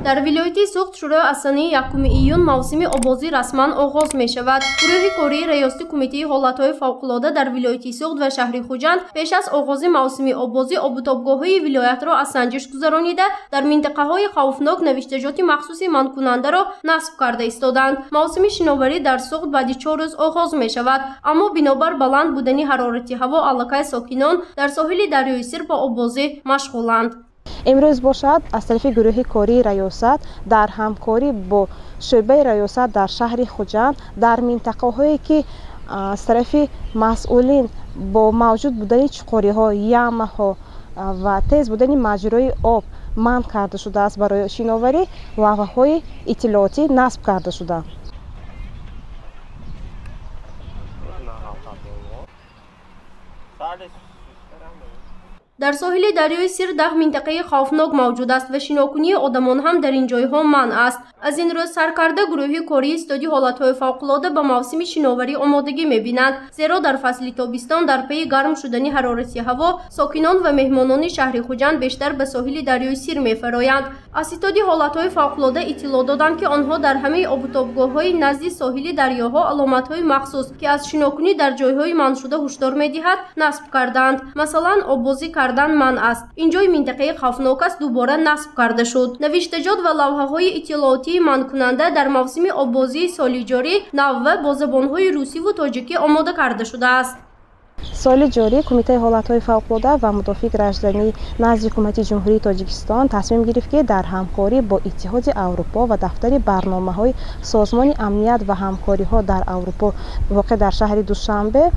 در ولایت سوخت شروع از سنه 1 ایون موسم آبازی رسما آغاز می شود. گروه کاری ریاستی کمیته حالتهای فوق‌العاده در ولایت سوخت و شهر خوجند پیش از آغاز موسم آبازی آب و تابگاه‌های ولایت را از سنجش گذرانیده در منطقه‌های خوفناک نوشتجات مخصوص مانع را نصب کرده ایستادند. موسم شناوری در سوخت بعد 4 روز آغاز می شود، اما بنابر بلند بودن حرارت هوا علاقه ساکنان در ساحل دریای سیر با آبازی مشغولند. امروز باشد از طرف گروه کاری ریاست در همکاری با شعبه ریاست در شهر خوجند در منطقه هایی که از طرف مسئولین با موجود بودن چقوری ها، یمه ها و تیز بودن مجرای آب منع کرده شده است برای شناوری لوحه های اطلاعاتی نصب کرده شده. در ساحل دریای سیر 10 منطقه خوفناک موجود است و شناکنی آدمان هم در این جایها منع است. از این روز سرکرده گروه کاری استادی حالتهای فوق‌العاده به موسم شناوری آمادگی می‌بینند، زیرا در فصل تابستان در پی گرم شدن حرارت هوا ساکنان و مهمانان شهر خوجند بیشتر به ساحل دریای سیر می‌فرایند. از استادی حالتهای فوق‌العاده اطلاع دادند که آنها در همه آب و تابگاه‌های نزد ساحل دریاها علامت‌های مخصوص که از شناکنی در جای‌های منع شده هشدار می‌دهد نصب کردند. مثلا آببازی کردن منع است. اینجای منطقه خوفناک است دوباره نصب کرده شد. نوشتجات و لوحه‌های اطلاعاتی منع کننده در موسم آببازی سال جاری نوه با زبان‌های روسی و تاجیکی آماده کرده شده است. سال جاری کمیته حالتهای فوق‌العاده و مدافع گردشدنی نزد حکومت جمهوری تاجیکستان تصمیم گرفت که در همکاری با اتحاد اروپا و دفتر برنامه‌های سازمان امنیت و همکاری‌ها در اروپا واقع در شهر دوشنبه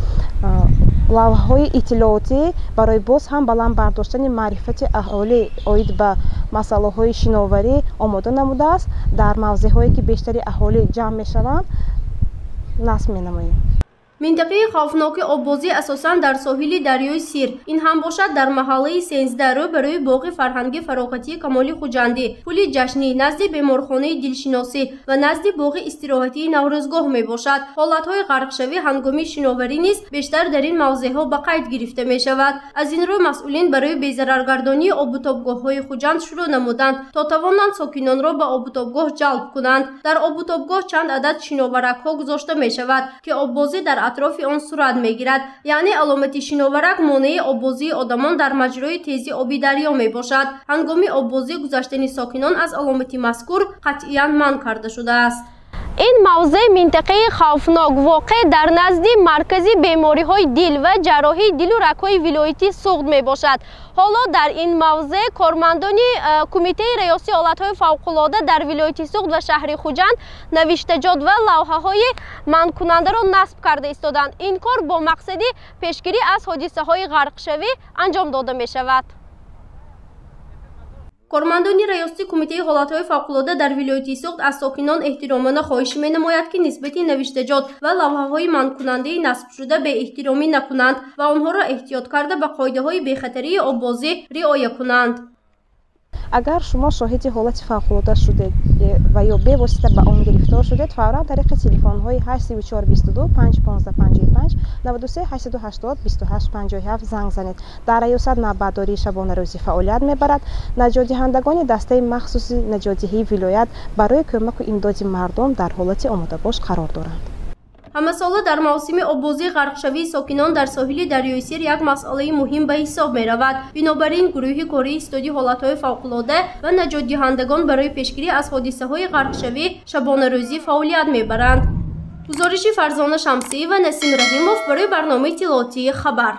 لوحه‌های اطلاعاتی برای باز هم بلند برداشتن معرفت اهالی عاید به مسائل شناوری آماده نموده است. در موضع‌هایی که بیشتر اهالی جمع می‌شوند نصب می‌نماییم. منطقه خوفناک آببازی اساساً در ساحل دریای سیر، این هم باشد در محله 13 رو برای باغ فرهنگی فراغتی کمال خوجندی، پل جشنی نزد بیمارخانه دلشناسی و نزد باغ استراحتی نوروزگاه می باشد. حالتهای غرقشوی هنگام شناوری نیز بیشتر در این موضع‌ها به قید گرفته می شود. از این رو مسئولین برای بی‌ضررگردانی آب و تابگاه‌های خوجند شروع نمودند تا توانند ساکنان را به آب و تابگاه جلب کنند. در آب و تابگاه چند عدد شناورک‌ها گذاشته می شود که آببازی در اطراف آن صورت میگیرد، یعنی علامت شناورک مانع آببازی آدمان در مجرای تیزی آبی دریا می باشد. هنگام آببازی گذشتن ساکنان از علامت مذکور قطعاً منع کرده شده است. این موضع منطقه خوفناک واقع در نزد مرکز بیماری‌های دل و جراحی دل و رگ‌های ولایتی سوخت می باشد. حالا در این موضع کارمندان کمیته ریاستی حالتهای فوق‌العاده در ولایت سوخت و شهر خوجند نوشتجات و لوحه‌های منع کننده را نصب کرده ایستادند. این کار با مقصد پیشگیری از حادثه‌های غرقشوی انجام داده می شود. کارمندان ریاستی کمیته حالتهای فوق‌العاده در ولایت سوخت از ساکنان احترامانه خواهش می‌نماید که نسبت نوشتجات و لوحه‌های منع کننده نصب شده به احترامی نکنند و آنها را احتیاط کرده به قاعده‌های بی‌خطری آببازی رعایت کنند. اگر شما شاهد حالت فوق‌العاده شدید و یا به واسطه به آن گرفتار شدید، فوراً طریق تلفن‌های 83422 51555 93 880 2857 زنگ زنید. در ریاست نبرداری شبانه روزی فعالیت می‌برد. نجات دهندگان دسته مخصوص نجات‌دهی ولایت برای کمک و امداد مردم در حالت آماده باش قرار دارند. همه ساله در موسم آببازی غرقشوی ساکنان در ساحل دریای سیر یک مسئله مهم به حساب می رود. بنابراین گروه کاری استادی حالتهای فوق‌العاده و نجات دهندگان برای پیشگیری از حادثه های غرقشوی شبانه روزی فعالیت می برند. گزارش فرزانه شمسی و نسیم رحیموف برای برنامه اطلاعاتی خبر.